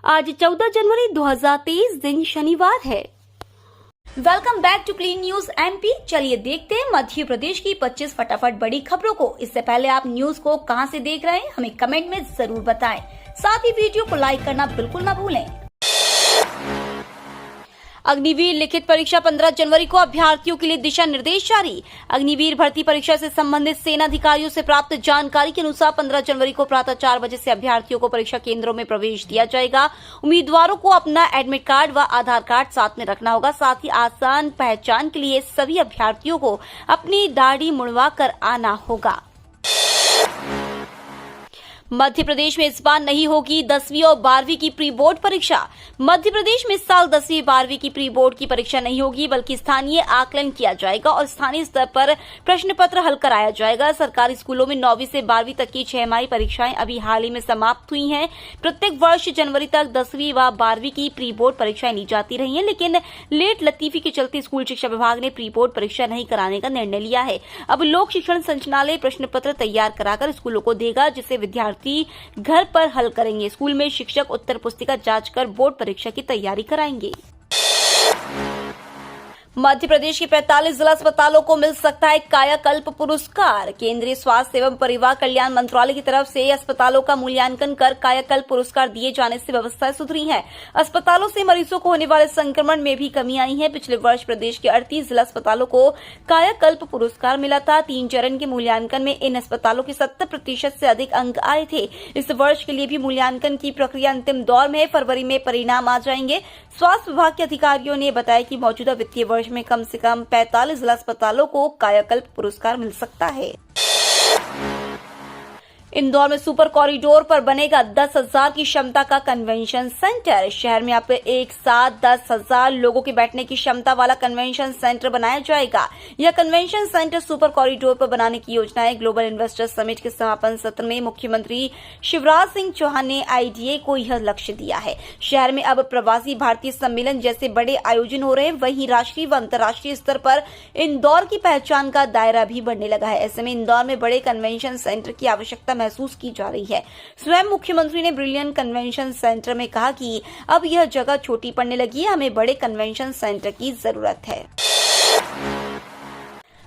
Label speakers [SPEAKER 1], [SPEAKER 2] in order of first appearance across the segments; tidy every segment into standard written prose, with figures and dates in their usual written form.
[SPEAKER 1] आज 14 जनवरी 2023 दिन शनिवार है। Welcome back to clean news MP. चलिए देखते हैं मध्य प्रदेश की 25 फटाफट बड़ी खबरों को। इससे पहले आप न्यूज को कहां से देख रहे हैं हमें कमेंट में जरूर बताएं। साथ ही वीडियो को लाइक करना बिल्कुल ना भूलें। अग्निवीर लिखित परीक्षा 15 जनवरी को अभ्यर्थियों के लिए दिशा निर्देश जारी। अग्निवीर भर्ती परीक्षा से संबंधित सेना अधिकारियों से प्राप्त जानकारी के अनुसार 15 जनवरी को प्रातः 4 बजे से अभ्यर्थियों को परीक्षा केंद्रों में प्रवेश दिया जाएगा। उम्मीदवारों को अपना एडमिट कार्ड व आधार कार्ड साथ में रखना होगा। साथ ही आसान पहचान के लिए सभी अभ्यर्थियों को अपनी दाढ़ी मुड़वा कर आना होगा। मध्य प्रदेश में इस बार नहीं होगी 10वीं और 12वीं की प्री बोर्ड परीक्षा। मध्य प्रदेश में इस साल 10वीं 12वीं की प्री बोर्ड की परीक्षा नहीं होगी, बल्कि स्थानीय आकलन किया जाएगा और स्थानीय स्तर पर प्रश्न पत्र हल कराया जाएगा। सरकारी स्कूलों में 9वीं से 12वीं तक की 6 माही परीक्षाएं अभी हाल ही में समाप्त हुई हैं। प्रत्येक वर्ष जनवरी तक 10वीं व 12वीं की प्री बोर्ड परीक्षाएं ली जाती रही हैं, लेकिन लेट लतीफी के चलते स्कूल शिक्षा विभाग ने प्री बोर्ड परीक्षा नहीं कराने का निर्णय लिया है। अब लोक शिक्षण संचालनालय प्रश्न पत्र तैयार कराकर स्कूलों को देगा, जिसे विद्यार्थी घर पर हल करेंगे। स्कूल में शिक्षक उत्तर पुस्तिका जांच कर बोर्ड परीक्षा की तैयारी कराएंगे। मध्य प्रदेश के 45 जिला अस्पतालों को मिल सकता है कायाकल्प पुरस्कार। केंद्रीय स्वास्थ्य एवं परिवार कल्याण मंत्रालय की तरफ से अस्पतालों का मूल्यांकन कर कायाकल्प पुरस्कार दिए जाने से व्यवस्थाएं सुधरी हैं। अस्पतालों से मरीजों को होने वाले संक्रमण में भी कमी आई है। पिछले वर्ष प्रदेश के 38 जिला अस्पतालों को कायाकल्प पुरस्कार मिला था। 3 चरण के मूल्यांकन में इन अस्पतालों के 70% से अधिक अंक आए थे। इस वर्ष के लिए भी मूल्यांकन की प्रक्रिया अंतिम दौर में है। फरवरी में परिणाम आ जाएंगे। स्वास्थ्य विभाग के अधिकारियों ने बताया कि मौजूदा वित्तीय वर्ष में कम से कम 45 जिला अस्पतालों को कायाकल्प पुरस्कार मिल सकता है। इंदौर में सुपर कॉरिडोर पर बनेगा 10,000 की क्षमता का कन्वेंशन सेंटर। शहर में अब एक साथ 10,000 लोगों के बैठने की क्षमता वाला कन्वेंशन सेंटर बनाया जाएगा। यह कन्वेंशन सेंटर सुपर कॉरिडोर पर बनाने की योजना है। ग्लोबल इन्वेस्टर समिट के समापन सत्र में मुख्यमंत्री शिवराज सिंह चौहान ने आईडीए को यह लक्ष्य दिया है। शहर में अब प्रवासी भारतीय सम्मेलन जैसे बड़े आयोजन हो रहे हैं। वहीं राष्ट्रीय व अंतर्राष्ट्रीय स्तर पर इंदौर की पहचान का दायरा भी बढ़ने लगा है। ऐसे में इंदौर में बड़े कन्वेंशन सेंटर की आवश्यकता महसूस की जा रही है। स्वयं मुख्यमंत्री ने ब्रिलियंट कन्वेंशन सेंटर में कहा कि अब यह जगह छोटी पड़ने लगी है, हमें बड़े कन्वेंशन सेंटर की जरूरत है।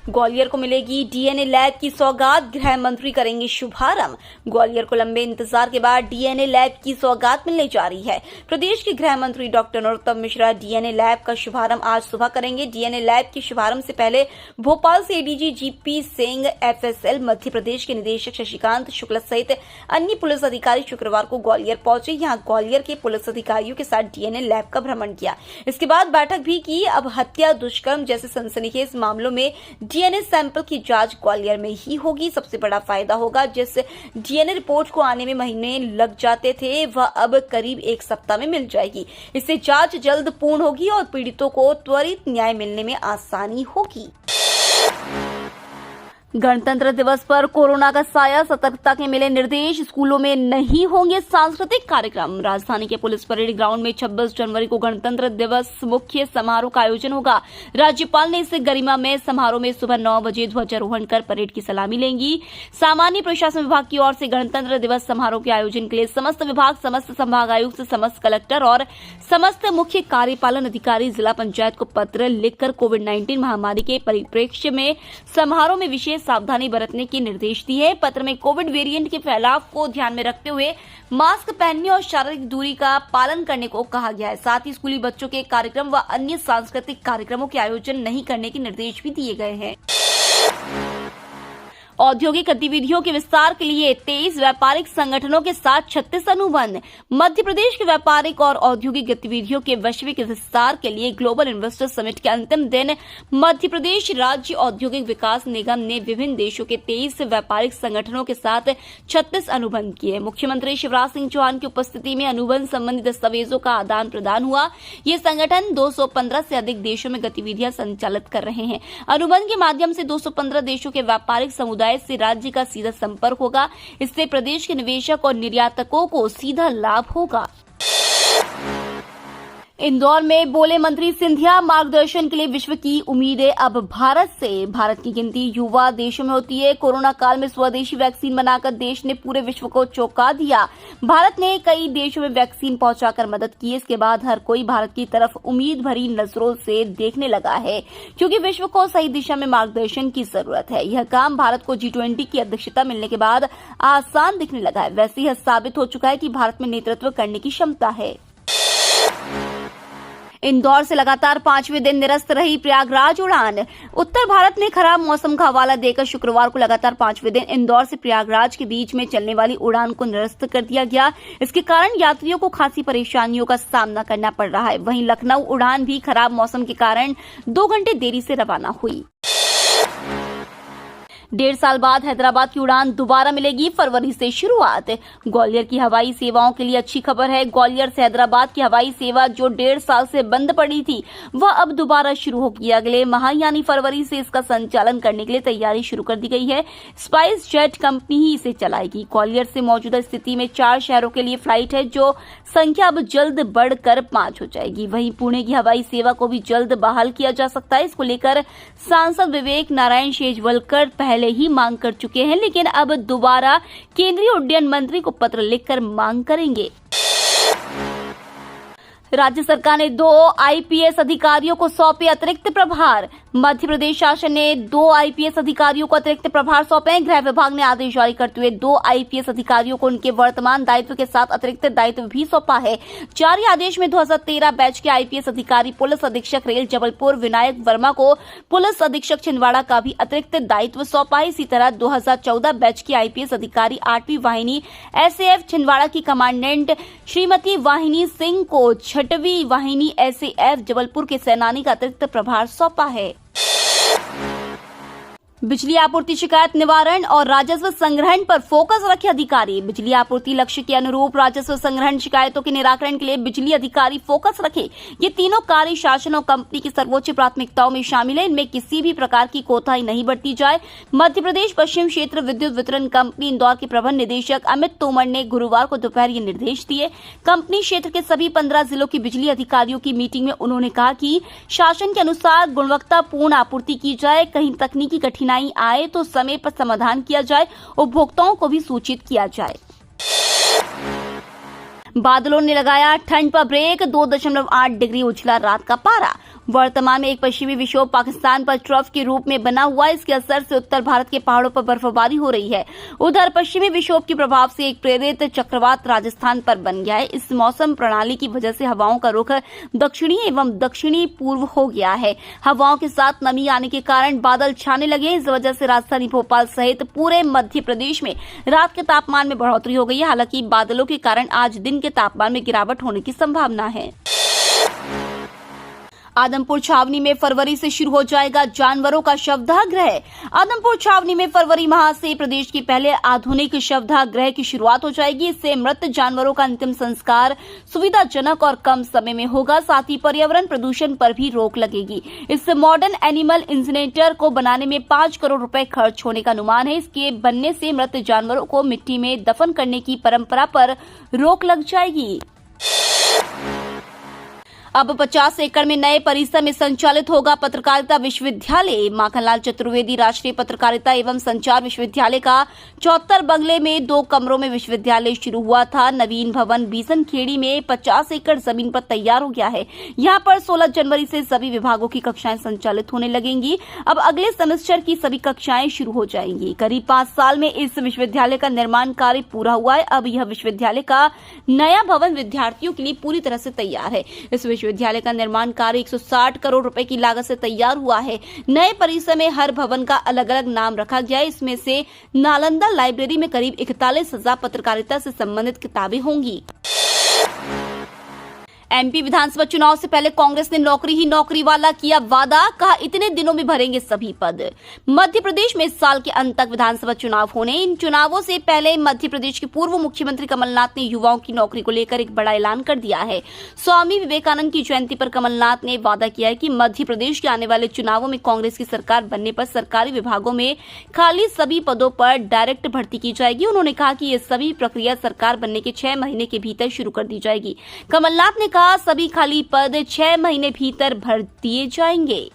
[SPEAKER 1] ग्वालियर को मिलेगी डीएनए लैब की सौगात, गृह मंत्री करेंगे शुभारंभ। ग्वालियर को लंबे इंतजार के बाद डीएनए लैब की सौगात मिलने जा रही है। प्रदेश के गृह मंत्री doctor Narottam Mishra DNA lab का शुभारंभ आज सुबह करेंगे। डीएनए लैब के शुभारंभ से पहले भोपाल से ADG GP Singh, FSL Madhya Pradesh के निदेशक शशिकांत शुक्ला सहित अन्य पुलिस अधिकारी शुक्रवार को ग्वालियर पहुंचे। यहां ग्वालियर के पुलिस अधिकारियों के साथ डीएनए लैब का भ्रमण किया। इसके बाद बैठक भी की। अब हत्या, दुष्कर्म जैसे सनसनीखेज मामलों में डीएनए सैंपल की जांच ग्वालियर में ही होगी। सबसे बड़ा फायदा होगा, जिस डीएनए रिपोर्ट को आने में महीने लग जाते थे, वह अब करीब 1 सप्ताह में मिल जाएगी। इससे जांच जल्द पूर्ण होगी और पीड़ितों को त्वरित न्याय मिलने में आसानी होगी। गणतंत्र दिवस पर कोरोना का साया, सतर्कता के मिले निर्देश। स्कूलों में नहीं होंगे सांस्कृतिक कार्यक्रम। राजधानी के पुलिस परेड ग्राउंड में 26 जनवरी को गणतंत्र दिवस मुख्य समारोह का आयोजन होगा। राज्यपाल ने इसे गरिमा में समारोह में सुबह 9 बजे ध्वजारोहण कर परेड की सलामी लेंगी। सामान्य प्रशासन विभाग की ओर से गणतंत्र दिवस समारोह के आयोजन के लिए समस्त विभाग, समस्त संभागायुक्त, समस्त कलेक्टर और समस्त मुख्य कार्यपालन अधिकारी, जिला पंचायत को पत्र लिखकर कोविड-19 महामारी के परिप्रेक्ष्य में समारोह में विशेष सावधानी बरतने के निर्देश दिए। पत्र में कोविड वेरिएंट के फैलाव को ध्यान में रखते हुए मास्क पहनने और शारीरिक दूरी का पालन करने को कहा गया है। साथ ही स्कूली बच्चों के कार्यक्रम व अन्य सांस्कृतिक कार्यक्रमों के आयोजन नहीं करने के निर्देश भी दिए गए हैं। औद्योगिक गतिविधियों के विस्तार के लिए 23 व्यापारिक संगठनों के साथ 36 अनुबंध। मध्य प्रदेश के व्यापारिक और औद्योगिक गतिविधियों के वैश्विक विस्तार के लिए ग्लोबल इन्वेस्टर समिट के अंतिम दिन मध्य प्रदेश राज्य औद्योगिक विकास निगम ने विभिन्न देशों के 23 व्यापारिक संगठनों के साथ 36 अनुबंध किए। मुख्यमंत्री शिवराज सिंह चौहान की उपस्थिति में अनुबंध संबंधी दस्तावेजों का आदान प्रदान हुआ। ये संगठन 215 से अधिक देशों में गतिविधियां संचालित कर रहे हैं। अनुबंध के माध्यम से 215 देशों के व्यापारिक समुदाय से राज्य का सीधा संपर्क होगा। इससे प्रदेश के निवेशक और निर्यातकों को सीधा लाभ होगा। इंदौर में बोले मंत्री सिंधिया, मार्गदर्शन के लिए विश्व की उम्मीदें अब भारत से। भारत की गिनती युवा देशों में होती है। कोरोना काल में स्वदेशी वैक्सीन बनाकर देश ने पूरे विश्व को चौंका दिया। भारत ने कई देशों में वैक्सीन पहुंचाकर मदद की। इसके बाद हर कोई भारत की तरफ उम्मीद भरी नजरों से देखने लगा है, क्योंकि विश्व को सही दिशा में मार्गदर्शन की जरूरत है। यह काम भारत को G20 की अध्यक्षता मिलने के बाद आसान दिखने लगा है। वैसे यह साबित हो चुका है कि भारत में नेतृत्व करने की क्षमता है। इंदौर से लगातार 5वें दिन निरस्त रही प्रयागराज उड़ान। उत्तर भारत में खराब मौसम का हवाला देकर शुक्रवार को लगातार 5वें दिन इंदौर से प्रयागराज के बीच में चलने वाली उड़ान को निरस्त कर दिया गया। इसके कारण यात्रियों को खासी परेशानियों का सामना करना पड़ रहा है। वहीं लखनऊ उड़ान भी खराब मौसम के कारण 2 घंटे देरी से रवाना हुई। 1.5 साल बाद हैदराबाद की उड़ान दोबारा मिलेगी, फरवरी से शुरुआत। ग्वालियर की हवाई सेवाओं के लिए अच्छी खबर है। ग्वालियर से हैदराबाद की हवाई सेवा जो 1.5 साल से बंद पड़ी थी, वह अब दोबारा शुरू होगी। अगले माह यानी फरवरी से इसका संचालन करने के लिए तैयारी शुरू कर दी गई है। स्पाइस जेट कंपनी ही इसे चलाएगी। ग्वालियर से मौजूदा स्थिति में 4 शहरों के लिए फ्लाइट है, जो संख्या अब जल्द बढ़कर 5 हो जाएगी। वहीं पुणे की हवाई सेवा को भी जल्द बहाल किया जा सकता है। इसको लेकर सांसद विवेक नारायण शेजवलकर पहले ही मांग कर चुके हैं, लेकिन अब दोबारा केंद्रीय उड्डयन मंत्री को पत्र लिखकर मांग करेंगे। राज्य सरकार ने 2 आईपीएस अधिकारियों को सौंपे अतिरिक्त प्रभार। मध्य प्रदेश शासन ने 2 आईपीएस अधिकारियों को अतिरिक्त प्रभार सौंपे हैं। गृह विभाग ने आदेश जारी करते हुए 2 आईपीएस अधिकारियों को उनके वर्तमान दायित्व के साथ अतिरिक्त दायित्व भी सौंपा है। जारी आदेश में 2013 बैच के आईपीएस अधिकारी पुलिस अधीक्षक रेल जबलपुर विनायक वर्मा को पुलिस अधीक्षक छिंदवाड़ा का भी अतिरिक्त दायित्व सौंपा है। इसी तरह 2014 बैच की आईपीएस अधिकारी 8वीं वाहिनी एसएएफ छिंदवाड़ा की कमांडेंट श्रीमती वाहिनी सिंह को 6वीं वाहिनी एसएएफ जबलपुर के सेनानी का अतिरिक्त प्रभार सौंपा है। बिजली आपूर्ति शिकायत निवारण और राजस्व संग्रहण पर फोकस रखे अधिकारी। बिजली आपूर्ति लक्ष्य के अनुरूप राजस्व संग्रहण शिकायतों के निराकरण के लिए बिजली अधिकारी फोकस रखे। ये तीनों कार्य शासन और कंपनी की सर्वोच्च प्राथमिकताओं में शामिल है। इनमें किसी भी प्रकार की कोताही नहीं बरती जाए। मध्य प्रदेश पश्चिम क्षेत्र विद्युत वितरण कंपनी इंदौर के प्रबंध निदेशक अमित तोमर ने गुरुवार को दोपहर ये निर्देश दिए। कंपनी क्षेत्र के सभी 15 जिलों की बिजली अधिकारियों की मीटिंग में उन्होंने कहा कि शासन के अनुसार गुणवत्तापूर्ण आपूर्ति की जाए। कहीं तकनीकी कठिनाई आए तो समय पर समाधान किया जाए। उपभोक्ताओं को भी सूचित किया जाए। बादलों ने लगाया ठंड पर ब्रेक। 2.8 डिग्री उछला रात का पारा। वर्तमान में एक पश्चिमी विक्षोभ पाकिस्तान पर ट्रफ के रूप में बना हुआ है। इसके असर से उत्तर भारत के पहाड़ों पर बर्फबारी हो रही है। उधर पश्चिमी विक्षोभ के प्रभाव से एक प्रेरित चक्रवात राजस्थान पर बन गया है। इस मौसम प्रणाली की वजह से हवाओं का रुख दक्षिणी एवं दक्षिणी पूर्व हो गया है। हवाओं के साथ नमी आने के कारण बादल छाने लगे। इस वजह से राजधानी भोपाल सहित पूरे मध्य प्रदेश में रात के तापमान में बढ़ोतरी हो गई है। हालांकि बादलों के कारण आज दिन के तापमान में गिरावट होने की संभावना है। आदमपुर छावनी में फरवरी से शुरू हो जाएगा जानवरों का शवदाह गृह। आदमपुर छावनी में फरवरी माह से प्रदेश के पहले आधुनिक शवदाह गृह की शुरुआत हो जाएगी। इससे मृत जानवरों का अंतिम संस्कार सुविधाजनक और कम समय में होगा। साथ ही पर्यावरण प्रदूषण पर भी रोक लगेगी। इस मॉडर्न एनिमल इंसिनेटर को बनाने में 5 करोड़ रुपए खर्च होने का अनुमान है। इसके बनने से मृत जानवरों को मिट्टी में दफन करने की परंपरा पर रोक लग जाएगी। अब 50 एकड़ में नए परिसर में संचालित होगा पत्रकारिता विश्वविद्यालय। माखनलाल चतुर्वेदी राष्ट्रीय पत्रकारिता एवं संचार विश्वविद्यालय का 74 बंगले में 2 कमरों में विश्वविद्यालय शुरू हुआ था। नवीन भवन बीसनखेड़ी में 50 एकड़ जमीन पर तैयार हो गया है। यहां पर 16 जनवरी से सभी विभागों की कक्षाएं संचालित होने लगेंगी। अब अगले सेमेस्टर की सभी कक्षाएं शुरू हो जाएंगी। करीब 5 साल में इस विश्वविद्यालय का निर्माण कार्य पूरा हुआ है। अब यह विश्वविद्यालय का नया भवन विद्यार्थियों के लिए पूरी तरह से तैयार है। इस विश्वविद्यालय का निर्माण कार्य 160 करोड़ रुपए की लागत से तैयार हुआ है। नए परिसर में हर भवन का अलग अलग नाम रखा गया है। इसमें से नालंदा लाइब्रेरी में करीब 41,000 पत्रकारिता से संबंधित किताबें होंगी। एमपी विधानसभा चुनाव से पहले कांग्रेस ने नौकरी ही नौकरी वाला किया वादा। कहा इतने दिनों में भरेंगे सभी पद। मध्य प्रदेश में इस साल के अंत तक विधानसभा चुनाव होने। इन चुनावों से पहले मध्य प्रदेश के पूर्व मुख्यमंत्री कमलनाथ ने युवाओं की नौकरी को लेकर एक बड़ा ऐलान कर दिया है। स्वामी विवेकानंद की जयंती पर कमलनाथ ने वादा किया है कि मध्य प्रदेश के आने वाले चुनावों में कांग्रेस की सरकार बनने पर सरकारी विभागों में खाली सभी पदों पर डायरेक्ट भर्ती की जाएगी। उन्होंने कहा कि ये सभी प्रक्रिया सरकार बनने के 6 महीने के भीतर शुरू कर दी जाएगी। कमलनाथ ने कहा, सभी खाली पद 6 महीने भीतर भर दिए जाएंगे।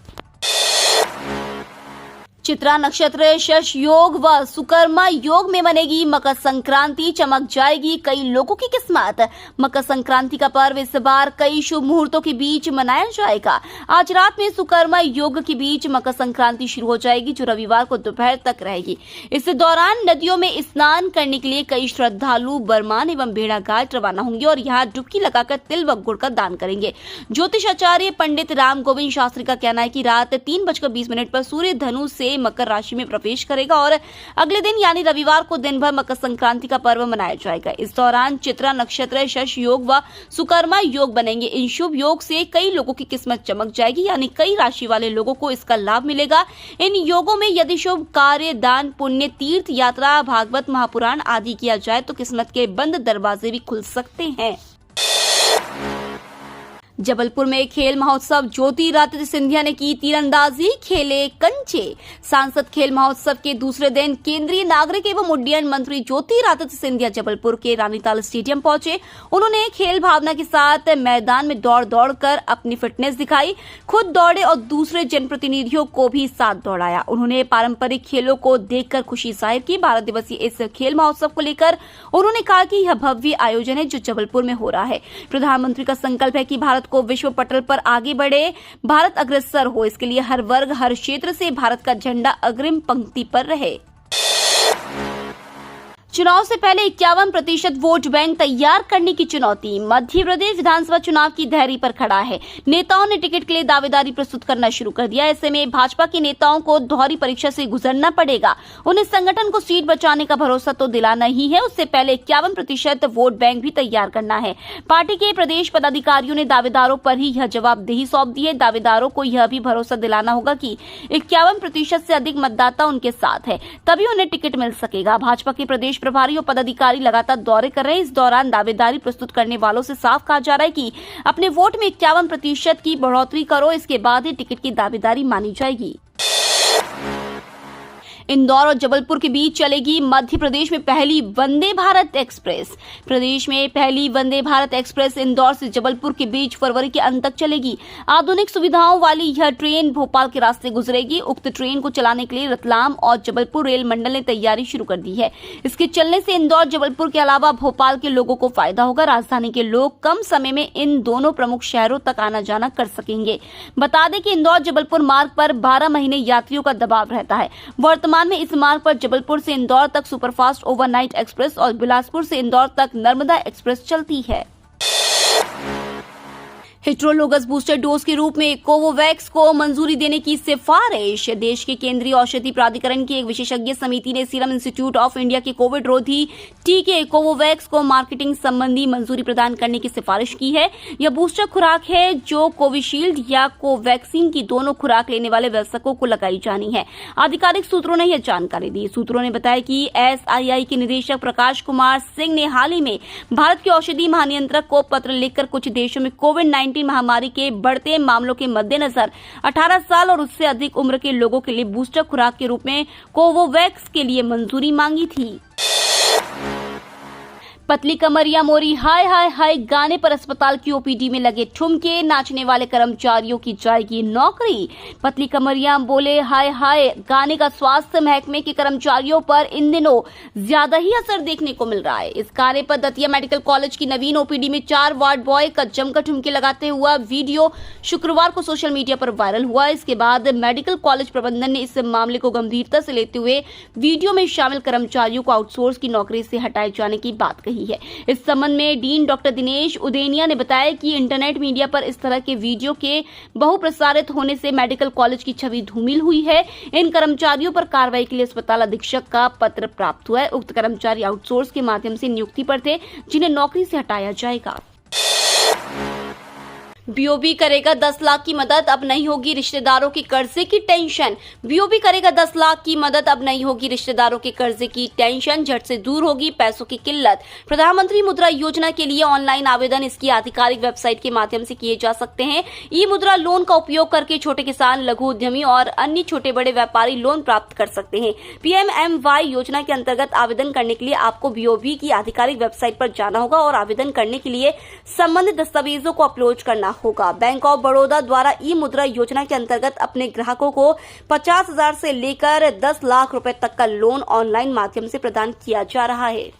[SPEAKER 1] चित्रा नक्षत्र, शश योग व सुकर्मा योग में बनेगी मकर संक्रांति, चमक जाएगी कई लोगों की किस्मत। मकर संक्रांति का पर्व इस बार कई शुभ मुहूर्तों के बीच मनाया जाएगा। आज रात में सुकर्मा योग के बीच मकर संक्रांति शुरू हो जाएगी, जो रविवार को दोपहर तक रहेगी। इस दौरान नदियों में स्नान करने के लिए कई श्रद्धालु बरमान एवं भेड़ाघाट रवाना होंगे और यहाँ डुबकी लगाकर तिल व गुड़ का दान करेंगे। ज्योतिष आचार्य पंडित राम गोविंद शास्त्री का कहना है कि रात 3:20 पर सूर्य धनु से मकर राशि में प्रवेश करेगा और अगले दिन यानी रविवार को दिन भर मकर संक्रांति का पर्व मनाया जाएगा। इस दौरान चित्रा नक्षत्र, शश योग व सुकर्मा योग बनेंगे। इन शुभ योग से कई लोगों की किस्मत चमक जाएगी, यानी कई राशि वाले लोगों को इसका लाभ मिलेगा। इन योगों में यदि शुभ कार्य, दान, पुण्य, तीर्थ यात्रा, भागवत महापुराण आदि किया जाए तो किस्मत के बंद दरवाजे भी खुल सकते हैं। जबलपुर में खेल महोत्सव, ज्योतिरादित्य सिंधिया ने की तीरंदाजी, खेले कंचे। सांसद खेल महोत्सव के दूसरे दिन केंद्रीय नागरिक एवं उड्डयन मंत्री ज्योतिरादित्य सिंधिया जबलपुर के रानीताल स्टेडियम पहुंचे। उन्होंने खेल भावना के साथ मैदान में दौड़ कर अपनी फिटनेस दिखाई, खुद दौड़े और दूसरे जनप्रतिनिधियों को भी साथ दौड़ाया। उन्होंने पारंपरिक खेलों को देखकर खुशी जाहिर की। 12 दिवसीय इस खेल महोत्सव को लेकर उन्होंने कहा कि यह भव्य आयोजन है जो जबलपुर में हो रहा है। प्रधानमंत्री का संकल्प है कि भारत को विश्व पटल पर आगे बढ़े, भारत अग्रसर हो। इसके लिए हर वर्ग, हर क्षेत्र से भारत का झंडा अग्रिम पंक्ति पर रहे। चुनाव से पहले 51% वोट बैंक तैयार करने की चुनौती। मध्य प्रदेश विधानसभा चुनाव की धैर्य पर खड़ा है। नेताओं ने टिकट के लिए दावेदारी प्रस्तुत करना शुरू कर दिया। ऐसे में भाजपा के नेताओं को दोहरी परीक्षा से गुजरना पड़ेगा। उन्हें संगठन को सीट बचाने का भरोसा तो दिलाना ही है, उससे पहले 51% वोट बैंक भी तैयार करना है। पार्टी के प्रदेश पदाधिकारियों ने दावेदारों पर ही यह जवाबदेही सौंप दी है। दावेदारों को यह भी भरोसा दिलाना होगा कि 51% से अधिक मतदाता उनके साथ है, तभी उन्हें टिकट मिल सकेगा। भाजपा के प्रदेश प्रभारी और पदाधिकारी लगातार दौरे कर रहे हैं। इस दौरान दावेदारी प्रस्तुत करने वालों से साफ कहा जा रहा है कि अपने वोट में 51% की बढ़ोतरी करो, इसके बाद ही टिकट की दावेदारी मानी जाएगी। इंदौर और जबलपुर के बीच चलेगी मध्य प्रदेश में पहली वंदे भारत एक्सप्रेस। प्रदेश में पहली वंदे भारत एक्सप्रेस इंदौर से जबलपुर के बीच फरवरी के अंत तक चलेगी। आधुनिक सुविधाओं वाली यह ट्रेन भोपाल के रास्ते गुजरेगी। उक्त ट्रेन को चलाने के लिए रतलाम और जबलपुर रेल मंडल ने तैयारी शुरू कर दी है। इसके चलने से इंदौर, जबलपुर के अलावा भोपाल के लोगों को फायदा होगा। राजधानी के लोग कम समय में इन दोनों प्रमुख शहरों तक आना जाना कर सकेंगे। बता दें कि इंदौर जबलपुर मार्ग पर 12 महीने यात्रियों का दबाव रहता है। वर्तमान में इस मार्ग पर जबलपुर से इंदौर तक सुपरफास्ट ओवरनाइट एक्सप्रेस और बिलासपुर से इंदौर तक नर्मदा एक्सप्रेस चलती है। हेटेरोलोगस बूस्टर डोज के रूप में कोवोवैक्स को मंजूरी देने की सिफारिश। देश के केंद्रीय औषधि प्राधिकरण की एक विशेषज्ञ समिति ने सीरम इंस्टीट्यूट ऑफ इंडिया के कोविड रोधी टीके कोवोवैक्स को मार्केटिंग संबंधी मंजूरी प्रदान करने की सिफारिश की है। यह बूस्टर खुराक है जो कोविशील्ड या कोवैक्सीन की दोनों खुराक लेने वाले वयस्कों को लगाई जानी है। आधिकारिक सूत्रों ने यह जानकारी दी। सूत्रों ने बताया कि SII के निदेशक प्रकाश कुमार सिंह ने हाल ही में भारत के औषधि महानियंत्रक को पत्र लिखकर कुछ देशों में कोविड-19 महामारी के बढ़ते मामलों के मद्देनजर 18 साल और उससे अधिक उम्र के लोगों के लिए बूस्टर खुराक के रूप में कोवोवैक्स के लिए मंजूरी मांगी थी। पतली कमरिया मोरी हाय हाय हाय गाने पर अस्पताल की OPD में लगे ठुमके, नाचने वाले कर्मचारियों की जाएगी नौकरी। पतली कमरिया बोले हाय हाय गाने का स्वास्थ्य महकमे के कर्मचारियों पर इन दिनों ज्यादा ही असर देखने को मिल रहा है। इस गाने पर दतिया मेडिकल कॉलेज की नवीन OPD में 4 वार्ड बॉय का जमकर ठुमके लगाते हुआ वीडियो शुक्रवार को सोशल मीडिया पर वायरल हुआ। इसके बाद मेडिकल कॉलेज प्रबंधन ने इस मामले को गंभीरता से लेते हुए वीडियो में शामिल कर्मचारियों को आउटसोर्स की नौकरी से हटाए जाने की बात कही है। इस संबंध में डीन डॉक्टर दिनेश उदेनिया ने बताया कि इंटरनेट मीडिया पर इस तरह के वीडियो के बहुप्रसारित होने से मेडिकल कॉलेज की छवि धूमिल हुई है। इन कर्मचारियों पर कार्रवाई के लिए अस्पताल अधीक्षक का पत्र प्राप्त हुआ है। उक्त कर्मचारी आउटसोर्स के माध्यम से नियुक्ति पर थे, जिन्हें नौकरी से हटाया जाएगा। बीओबी करेगा 10 लाख की मदद, अब नहीं होगी रिश्तेदारों के कर्जे की टेंशन। बीओबी करेगा 10 लाख की मदद, अब नहीं होगी रिश्तेदारों के कर्जे की टेंशन, झट से दूर होगी पैसों की किल्लत। प्रधानमंत्री मुद्रा योजना के लिए ऑनलाइन आवेदन इसकी आधिकारिक वेबसाइट के माध्यम से किए जा सकते हैं। ई मुद्रा लोन का उपयोग करके छोटे किसान, लघु उद्यमी और अन्य छोटे बड़े व्यापारी लोन प्राप्त कर सकते हैं। पीएमएमवाई योजना के अंतर्गत आवेदन करने के लिए आपको बीओबी की आधिकारिक वेबसाइट पर जाना होगा और आवेदन करने के लिए संबंधित दस्तावेजों को अपलोड करना होगा। बैंक ऑफ बड़ौदा द्वारा ई मुद्रा योजना के अंतर्गत अपने ग्राहकों को 50,000 से लेकर 10 लाख रुपए तक का लोन ऑनलाइन माध्यम से प्रदान किया जा रहा है।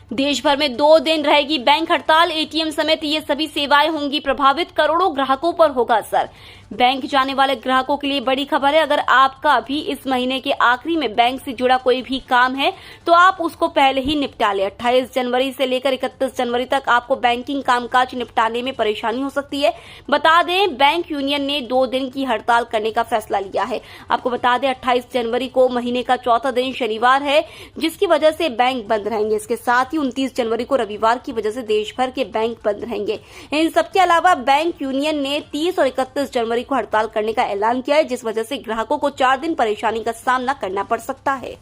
[SPEAKER 1] देश भर में 2 दिन रहेगी बैंक हड़ताल, एटीएम समेत ये सभी सेवाएं होंगी प्रभावित, करोड़ों ग्राहकों पर होगा असर। बैंक जाने वाले ग्राहकों के लिए बड़ी खबर है। अगर आपका भी इस महीने के आखिरी में बैंक से जुड़ा कोई भी काम है तो आप उसको पहले ही निपटा लें। 28 जनवरी से लेकर 31 जनवरी तक आपको बैंकिंग कामकाज निपटाने में परेशानी हो सकती है। बता दें, बैंक यूनियन ने 2 दिन की हड़ताल करने का फैसला लिया है। आपको बता दें, 28 जनवरी को महीने का चौथा दिन शनिवार है, जिसकी वजह से बैंक बंद रहेंगे। इसके साथ ही 29 जनवरी को रविवार की वजह से देश भर के बैंक बंद रहेंगे। इन सबके अलावा बैंक यूनियन ने 30 और 31 जनवरी को हड़ताल करने का ऐलान किया है, जिस वजह से ग्राहकों को 4 दिन परेशानी का सामना करना पड़ सकता है।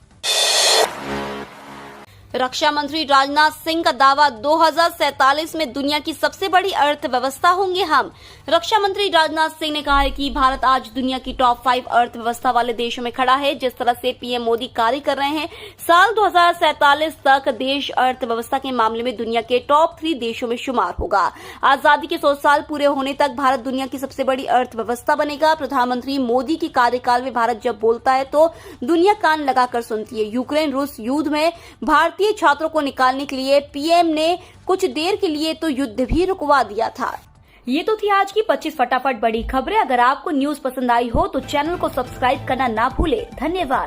[SPEAKER 1] रक्षा मंत्री राजनाथ सिंह का दावा, 2047 में दुनिया की सबसे बड़ी अर्थव्यवस्था होंगे हम। रक्षा मंत्री राजनाथ सिंह ने कहा है कि भारत आज दुनिया की टॉप 5 अर्थव्यवस्था वाले देशों में खड़ा है। जिस तरह से पीएम मोदी कार्य कर रहे हैं, साल 2047 तक देश अर्थव्यवस्था के मामले में दुनिया के टॉप 3 देशों में शुमार होगा। आजादी के 100 साल पूरे होने तक भारत दुनिया की सबसे बड़ी अर्थव्यवस्था बनेगा। प्रधानमंत्री मोदी की कार्यकाल में भारत जब बोलता है तो दुनिया कान लगाकर सुनती है। यूक्रेन रूस युद्ध में भारतीय छात्रों को निकालने के लिए पीएम ने कुछ देर के लिए तो युद्ध भी रुकवा दिया था। ये तो थी आज की 25 फटाफट बड़ी खबरें। अगर आपको न्यूज पसंद आई हो तो चैनल को सब्सक्राइब करना ना भूले। धन्यवाद।